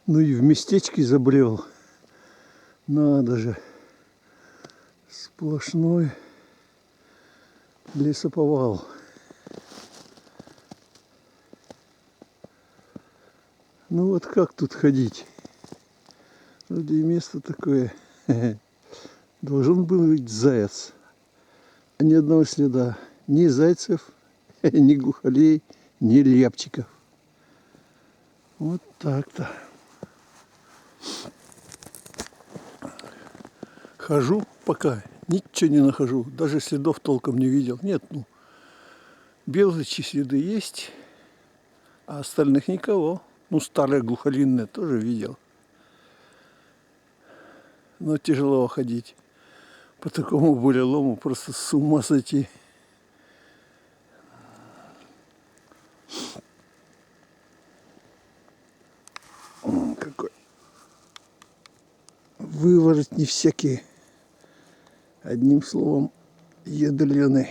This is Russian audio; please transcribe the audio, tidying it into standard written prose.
Ну и в местечке забрел. Надо же. Сплошной лесоповал. Ну вот как тут ходить? Вроде и место такое. Должен был быть заяц. А ни одного следа. Ни зайцев, ни глухолей, ни рябчиков. Вот так-то. Хожу пока, ничего не нахожу. Даже следов толком не видел. Нет, ну, белочьи следы есть, а остальных никого. Ну, старые глухолинные тоже видел. Но тяжело ходить. По такому бурелому просто с ума сойти. Какой выворотни всякие. Одним словом, ядреный.